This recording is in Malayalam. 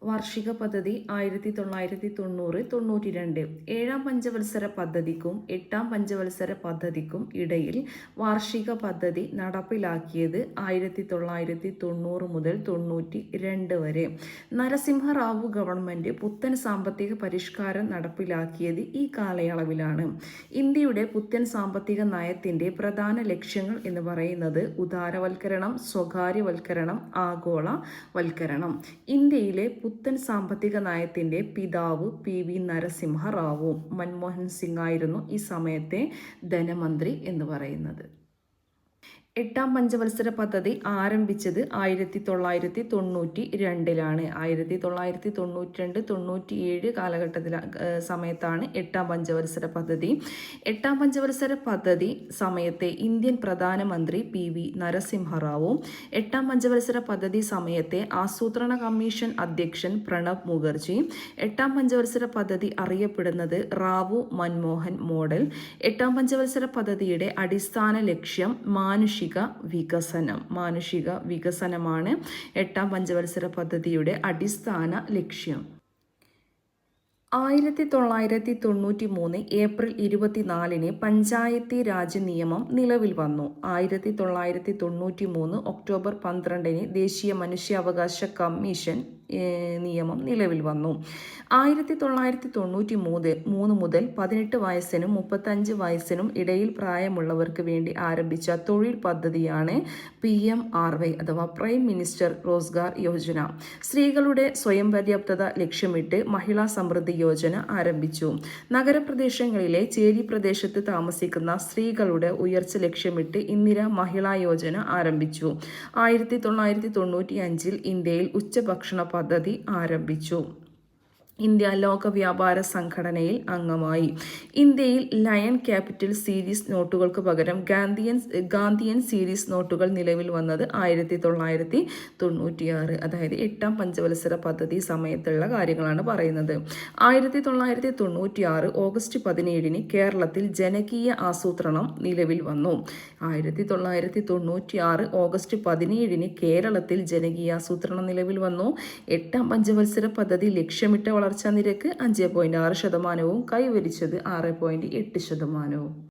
വാർഷിക പദ്ധതി 1990-92. ഏഴാം പഞ്ചവത്സര പദ്ധതിക്കും എട്ടാം പഞ്ചവത്സര പദ്ധതിക്കും ഇടയിൽ വാർഷിക പദ്ധതി നടപ്പിലാക്കിയത് 1990 മുതൽ 92 വരെ. നരസിംഹറാവു ഗവൺമെൻറ് പുത്തൻ സാമ്പത്തിക പരിഷ്കാരം നടപ്പിലാക്കിയത് ഈ കാലയളവിലാണ്. ഇന്ത്യയുടെ പുത്തൻ സാമ്പത്തിക നയത്തിൻ്റെ പ്രധാന ലക്ഷ്യങ്ങൾ എന്ന് പറയുന്നത് ഉദാരവൽക്കരണം, സ്വകാര്യവൽക്കരണം, ആഗോളവൽക്കരണം. ഇന്ത്യയിലെ പുത്തൻ സാമ്പത്തിക നയത്തിൻ്റെ പിതാവ് PV നരസിംഹറാവു. മൻമോഹൻ സിംഗ് ആയിരുന്നു ഈ സമയത്തെ ധനമന്ത്രി എന്ന് പറയുന്നത്. എട്ടാം പഞ്ചവത്സര പദ്ധതി ആരംഭിച്ചത് 1992-ലാണ്. 1992-97 കാലഘട്ടത്തിൽ സമയത്താണ് എട്ടാം പഞ്ചവത്സര പദ്ധതി. എട്ടാം പഞ്ചവത്സര പദ്ധതി സമയത്തെ ഇന്ത്യൻ പ്രധാനമന്ത്രി PV നരസിംഹറാവു. എട്ടാം പഞ്ചവത്സര പദ്ധതി സമയത്തെ ആസൂത്രണ കമ്മീഷൻ അധ്യക്ഷൻ പ്രണബ് മുഖർജി. എട്ടാം പഞ്ചവത്സര പദ്ധതി അറിയപ്പെടുന്നത് റാവു മൻമോഹൻ മോഡൽ. എട്ടാം പഞ്ചവത്സര പദ്ധതിയുടെ അടിസ്ഥാന ലക്ഷ്യം മാനുഷിക വികസനമാണ് എട്ടാം പഞ്ചവത്സര പദ്ധതിയുടെ അടിസ്ഥാന ലക്ഷ്യം. 1993 ഏപ്രിൽ 24 പഞ്ചായത്തി രാജ് നിയമം നിലവിൽ വന്നു. 1993 ഒക്ടോബർ 12 ദേശീയ മനുഷ്യാവകാശ കമ്മീഷൻ നിയമം നിലവിൽ വന്നു. 1993 മുതൽ 18 വയസ്സിനും 35 വയസ്സിനും ഇടയിൽ പ്രായമുള്ളവർക്ക് വേണ്ടി ആരംഭിച്ച തൊഴിൽ പദ്ധതിയാണ് PMRY അഥവാ പ്രൈം മിനിസ്റ്റർ റോസ്ഗാർ യോജന. സ്ത്രീകളുടെ സ്വയം പര്യാപ്തത ലക്ഷ്യമിട്ട് മഹിളാ സമൃദ്ധി യോജന ആരംഭിച്ചു. നഗരപ്രദേശങ്ങളിലെ ചേരി പ്രദേശത്ത് താമസിക്കുന്ന സ്ത്രീകളുടെ ഉയർച്ച ലക്ഷ്യമിട്ട് ഇന്ദിര മഹിളാ യോജന ആരംഭിച്ചു. 1995 ഇന്ത്യയിൽ ഉച്ചഭക്ഷണ പദ്ധതി ആരംഭിച്ചു. ഇന്ത്യ ലോക വ്യാപാര സംഘടനയിൽ അംഗമായി. ഇന്ത്യയിൽ ലയൺ ക്യാപിറ്റൽ സീരീസ് നോട്ടുകൾക്ക് പകരം ഗാന്ധിയൻ സീരീസ് നോട്ടുകൾ നിലവിൽ വന്നത് 1996, അതായത് എട്ടാം പഞ്ചവത്സര പദ്ധതി സമയത്തുള്ള കാര്യങ്ങളാണ് പറയുന്നത്. 1996 ഓഗസ്റ്റ് 17 കേരളത്തിൽ ജനകീയ ആസൂത്രണം നിലവിൽ വന്നു. 1996 ഓഗസ്റ്റ് 17 കേരളത്തിൽ ജനകീയ ആസൂത്രണം നിലവിൽ വന്നു. എട്ടാം പഞ്ചവത്സര പദ്ധതി ലക്ഷ്യമിട്ട വളർച്ചാ നിരക്ക് 5.6%, കൈവരിച്ചത് 6.8%.